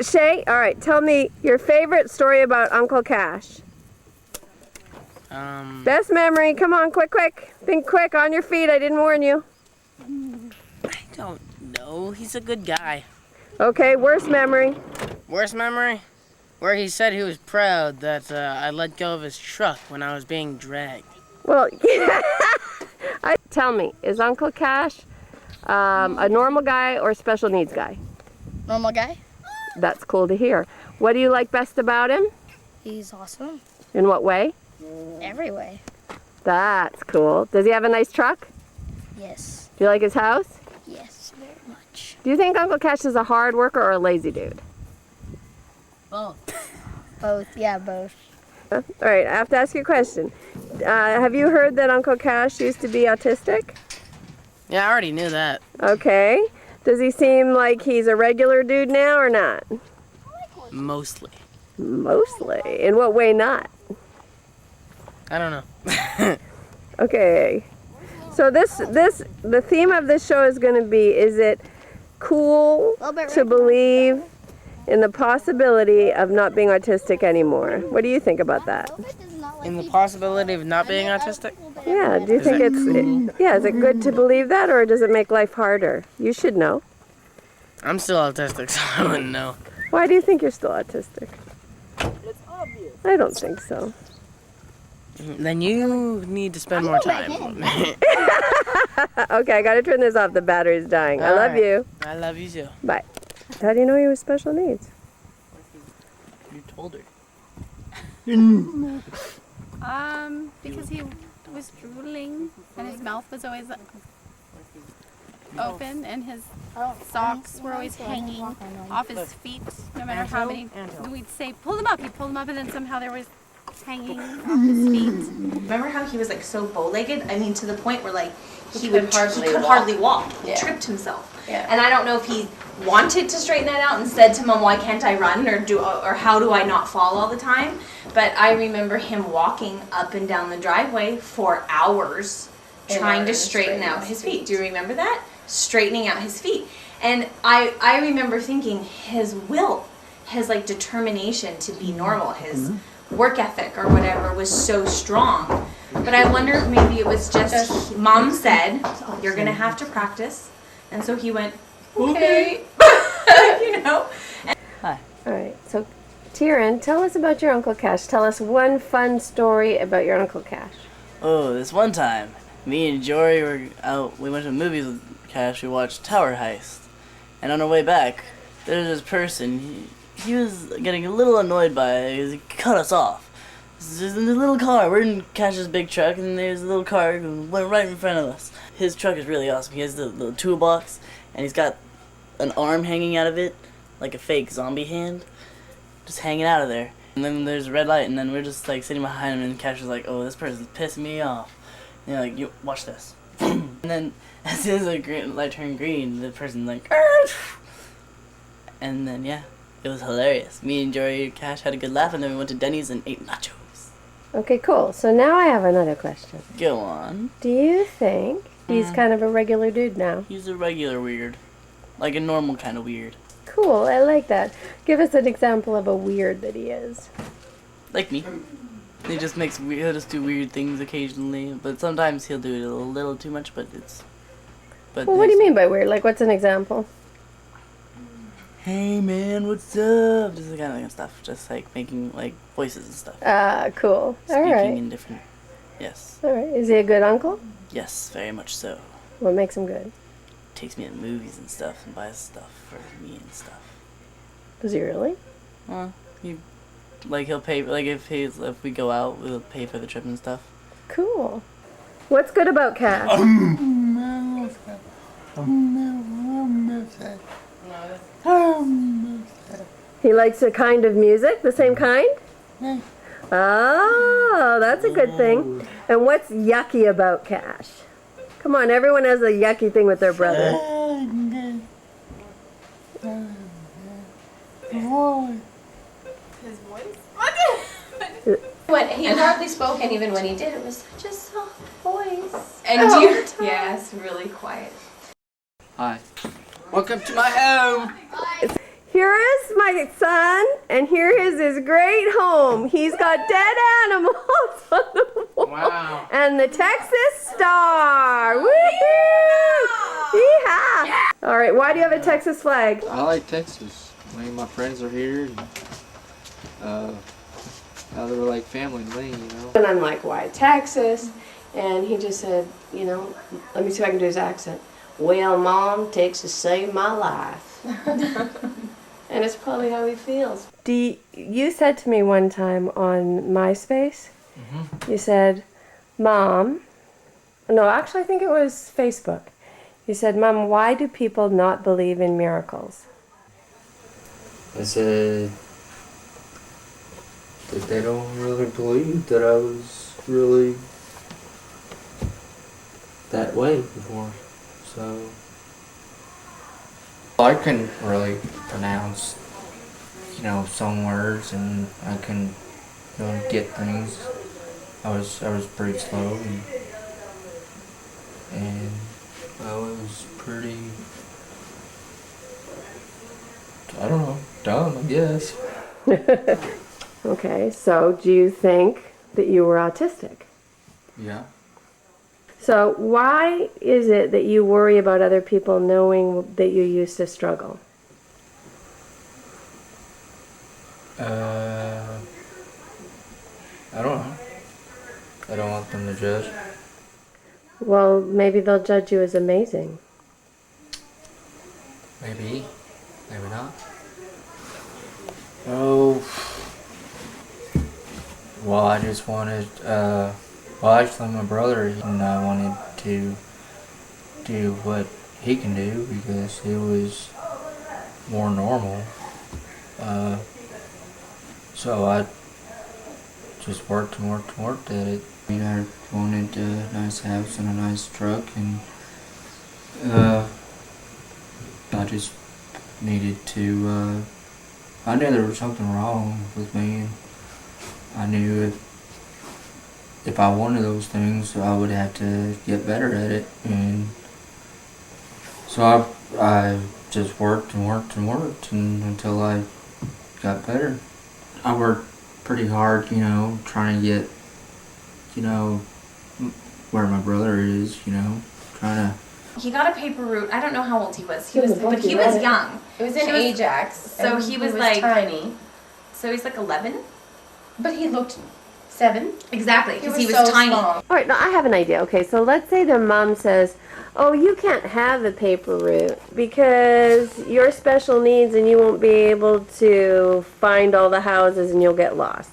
Shay, all right, tell me your favorite story about Uncle Cash. Best memory. Come on, quick. Think quick, on your feet. I didn't warn you. I don't know. He's a good guy. Okay, worst memory. Worst memory? Where he said he was proud that I let go of his truck when I was being dragged. Well, tell me, is Uncle Cash a normal guy or a special needs guy? Normal guy. That's cool to hear. What do you like best about him? He's awesome. In what way? Every way. That's cool. Does he have a nice truck? Yes. Do you like his house? Yes, very much. Do you think Uncle Cash is a hard worker or a lazy dude? Both. Both. Yeah, both. All right, I have to ask you a question. Have you heard that Uncle Cash used to be autistic? Yeah, I already knew that. Okay. Does he seem like he's a regular dude now or not? Mostly. Mostly. In what way not? I don't know. Okay. So the theme of this show is going to be, is it cool to believe in the possibility of not being autistic anymore? What do you think about that? In the possibility of not being autistic? Yeah, do you think is it good to believe that, or does it make life harder? You should know. I'm still autistic, so I wouldn't know. Why do you think you're still autistic? I don't think so. Then you need to spend more time with me. Okay, I gotta turn this off. The battery's dying. I love you. I love you too. Bye. How do you know he was special needs? You told her. Because he was drooling and his mouth was always open and his socks were always hanging off his feet, no matter how many. We'd say, pull them up. He'd pull them up, and then somehow they were hanging off his feet. Remember how he was like so bow-legged? I mean, to the point where like he could hardly walk. He tripped himself. Yeah. And I don't know if he wanted to straighten that out and said to Mom, "Why can't I run?" or how do I not fall all the time? But I remember him walking up and down the driveway for hours trying to straighten out his feet. Do you remember that? Straightening out his feet. And I remember thinking his will, his like determination to be normal, his work ethic or whatever was so strong. But I wonder if maybe it was just Mom said, "You're gonna have to practice," and so he went, "Okay," you know. Hi. All right. So, Tyrion, tell us about your Uncle Cash. Tell us one fun story about your Uncle Cash. Oh, this one time, me and Jory were out. We went to the movies with Cash. We watched Tower Heist, and on our way back, there's this person. He was getting a little annoyed by it because he cut us off. There's a little car. We're in Cash's big truck, and there's a little car who went right in front of us. His truck is really awesome. He has the toolbox, and he's got an arm hanging out of it, like a fake zombie hand, just hanging out of there. And then there's a red light, and then we're just like sitting behind him, and Cash is like, "Oh, this person's pissing me off." And you're like, "You watch this." And then as soon as the green light turned green, the person like, "Argh!" And then yeah. It was hilarious. Me and Jory and Cash had a good laugh, and then we went to Denny's and ate nachos. Okay, cool. So now I have another question. Go on. Do you think he's kind of a regular dude now? He's a regular weird. Like a normal kind of weird. Cool, I like that. Give us an example of a weird that he is. Like me. He just he'll just do weird things occasionally, but sometimes he'll do it a little too much, but it's... Well, what do you mean by weird? Like, what's an example? Hey man, what's up? Just that kind of stuff. Just like making like voices and stuff. Cool. Speaking All right. in different... Yes. All right. Is he a good uncle? Yes, very much so. What makes him good? Takes me to movies and stuff and buys stuff for me and stuff. Does he really? Well, he'll pay, like if we go out, we'll pay for the trip and stuff. Cool. What's good about Cash? He likes a kind of music, the same kind? Oh, that's a good thing. And what's yucky about Cash? Come on, everyone has a yucky thing with their brother. His voice? When he hardly spoke, and even when he did, it was such a soft voice. And you, yes, really quiet. Hi. Welcome to my home. here is my son, and here is his great home. He's got dead animals on the wall. Wow. And the Texas Star. Woohoo! Yeehaw! All right, why do you have a Texas flag? I like Texas. I mean, my friends are here. And, now they're like family to me, you know. And I'm like, why Texas? And he just said, you know, let me see if I can do his accent. Well, Mom, Texas saved my life. And it's probably how he feels. You said to me one time on MySpace, you said, Mom, no, actually I think it was Facebook. You said, Mom, why do people not believe in miracles? I said that they don't really believe that I was really that way before. So I couldn't really pronounce, you know, some words, and I couldn't, you know, get things. I was pretty slow, and I was pretty, I don't know, dumb, I guess. Okay, so do you think that you were autistic? Yeah. So why is it that you worry about other people knowing that you used to struggle? I don't know. I don't want them to judge. Well, maybe they'll judge you as amazing. Maybe. Maybe not. Oh. Well, I just wanted, well, actually my brother and I wanted to do what he can do because he was more normal. So I just worked and worked and worked at it. I mean, I wanted a nice house and a nice truck, and I just needed to, I knew there was something wrong with me, and I knew if I wanted those things, I would have to get better at it, and so I just worked and worked and worked until I got better. I worked pretty hard, you know, trying to get, you know, where my brother is, you know, trying to. He got a paper route. I don't know how old he was. But he was young. It was in Ajax. So and he was like tiny. So he's like 11. But he looked 7. Exactly, because he was so tiny. small. All right, now I have an idea. Okay, so let's say their mom says, oh, you can't have the paper route because you're special needs and you won't be able to find all the houses and you'll get lost.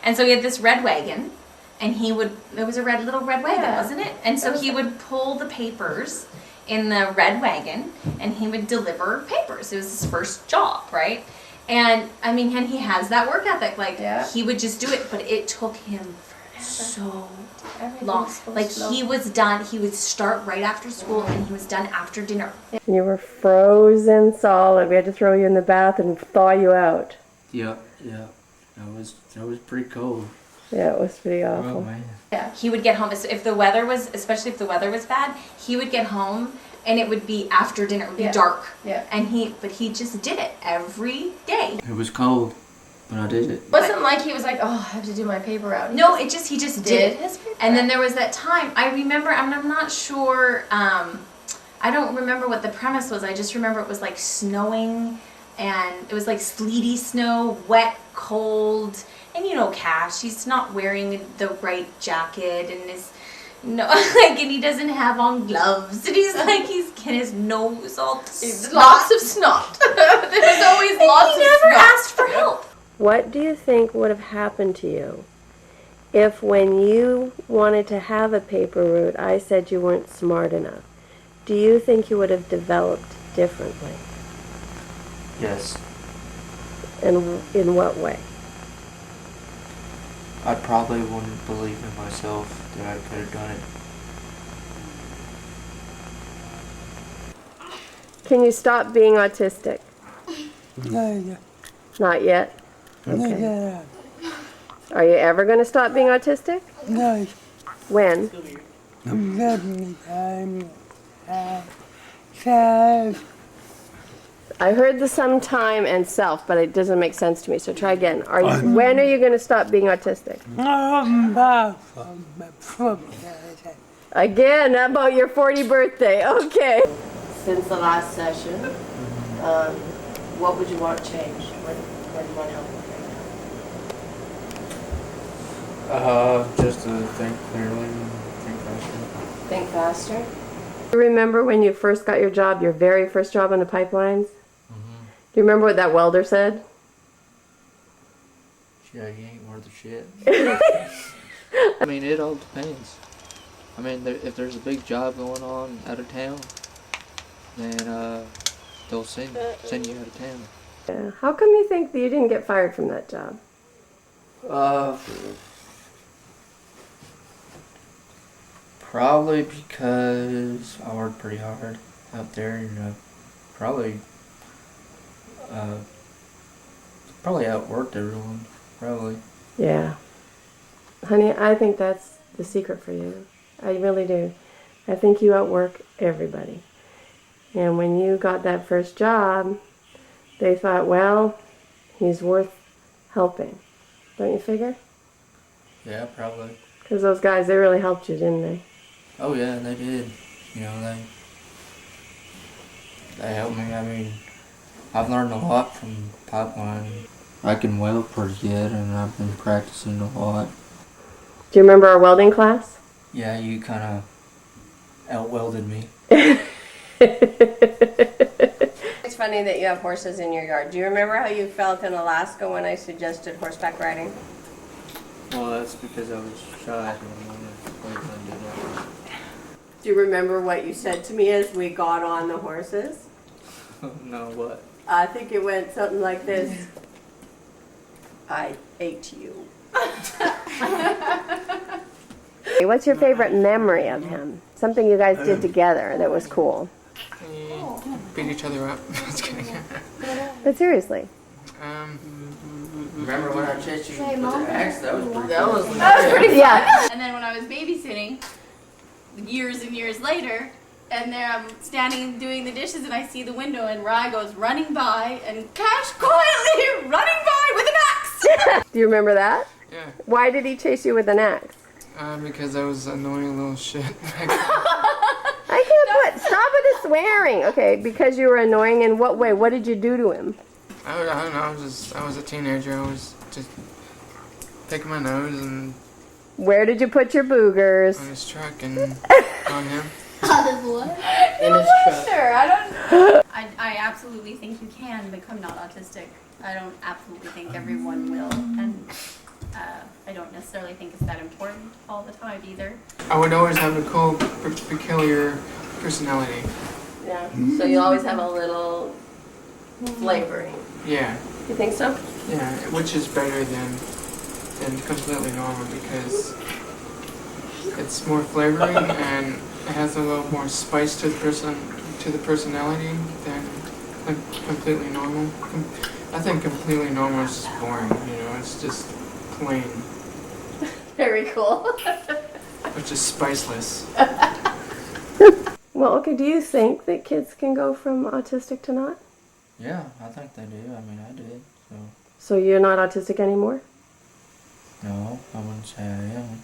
And so he had this red wagon, and it was a little red wagon, wasn't it? And so he would pull the papers in the red wagon, and he would deliver papers. It was his first job, right? And I mean, and he has that work ethic. Like, he would just do it, but it took him so long. Like, he was done. He would start right after school, and he was done after dinner. And you were frozen solid. We had to throw you in the bath and thaw you out. Yeah. That was pretty cold. Yeah, it was pretty awful. Oh man. Yeah. He would get home, especially if the weather was bad, he would get home, and it would be after dinner. It would be dark. Yeah. And he just did it every day. It was cold, but I did it. It wasn't like he was like, oh, I have to do my paper route. No, he just did it. his paper And then route. there was that time, I remember, I'm not sure, I don't remember what the premise was. I just remember it was like snowing, and it was like sleety snow, wet, cold, and you know Cash, he's not wearing the right jacket, and and he doesn't have on gloves, and he's getting his nose all Lots of snot. There's always lots of snot. He never asked for help. What do you think would have happened to you if when you wanted to have a paper route, I said you weren't smart enough? Do you think you would have developed differently? Yes. And in what way? I probably wouldn't believe in myself that I could have done it. Can you stop being autistic? No, Not yet? Okay. Are you ever going to stop being autistic? no, When? I'm loving it. So, I heard the sometime and self, but it doesn't make sense to me. So try again. When are you going to stop being autistic? Again, about your 40th birthday. Okay. Since the last session, what would you want changed? What do you want help with? Just to think clearly and think faster. Think faster? You remember when you first got your job, your very first job on the pipelines? Do you remember what that welder said? Yeah, he ain't worth a shit. I mean, it all depends. I mean, if there's a big job going on out of town, then they'll send you out of town. Yeah. How come you think that you didn't get fired from that job? Probably because I worked pretty hard out there, you know. Probably outworked everyone. Probably. Yeah. Honey, I think that's the secret for you. I really do. I think you outwork everybody. And when you got that first job, they thought, well, he's worth helping. Don't you figure? Yeah, probably. Because those guys, they really helped you, didn't they? Oh yeah, they did. You know, they helped me. I mean, I've learned a lot from pipeline. I can weld pretty good, and I've been practicing a lot. Do you remember our welding class? Yeah, you kind of out-welded me. It's funny that you have horses in your yard. Do you remember how you felt in Alaska when I suggested horseback riding? Well, that's because I was shy. Do you remember what you said to me as we got on the horses? No, what? I think it went something like this. I ate you. What's your favorite memory of him? Something you guys did together that was cool. Beat each other up. Just kidding. But seriously. Remember when I chased you with the axe? That was pretty fun. Yeah. And then when I was babysitting, years and years later, and there I'm standing doing the dishes and I see the window and Rye goes running by and Cash quietly running by with an axe. Do you remember that? Yeah. Why did he chase you with an axe? Because I was annoying little shit. I can't put. Stop with the swearing. Okay, because you were annoying. In what way? What did you do to him? I don't know. I was a teenager. I was just picking my nose and Where did you put your boogers? on his truck and on him. In his truck. I absolutely think you can become not autistic. I don't absolutely think everyone will, and I don't necessarily think it's that important all the time either. I would always have a cool, peculiar personality. Yeah. So you always have a little flavoring. Yeah. You think so? Yeah, which is better than completely normal because it's more flavoring and it has a little more spice to the personality than completely normal. I think completely normal is just boring. You know, it's just plain. Very cool. It's just spiceless. Well, okay. Do you think that kids can go from autistic to not? Yeah, I think they do. I mean, I did. So you're not autistic anymore? No, I wouldn't say I am.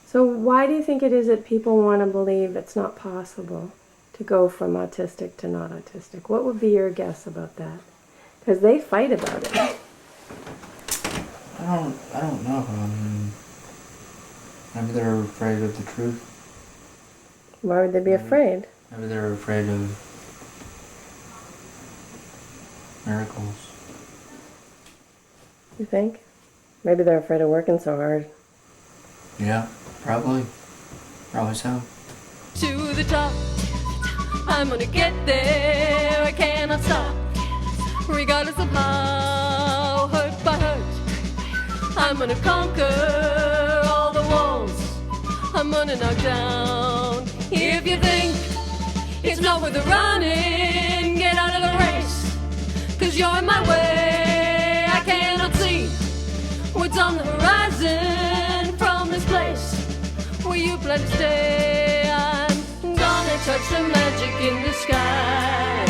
So why do you think it is that people want to believe it's not possible to go from autistic to not autistic? What would be your guess about that? Because they fight about it. I don't know. Maybe they're afraid of the truth. Why would they be afraid? Maybe they're afraid of miracles. You think? Maybe they're afraid of working so hard. Yeah, probably. Probably so. To the top, I'm gonna get there, I cannot stop. Regardless of how, hurt by hurt, I'm gonna conquer all the walls. I'm gonna knock down. If you think it's not worth the running, get out of the race, 'cause you're in my way. I cannot see what's on the horizon from this place where you plan to stay. I'm gonna touch the magic in the sky.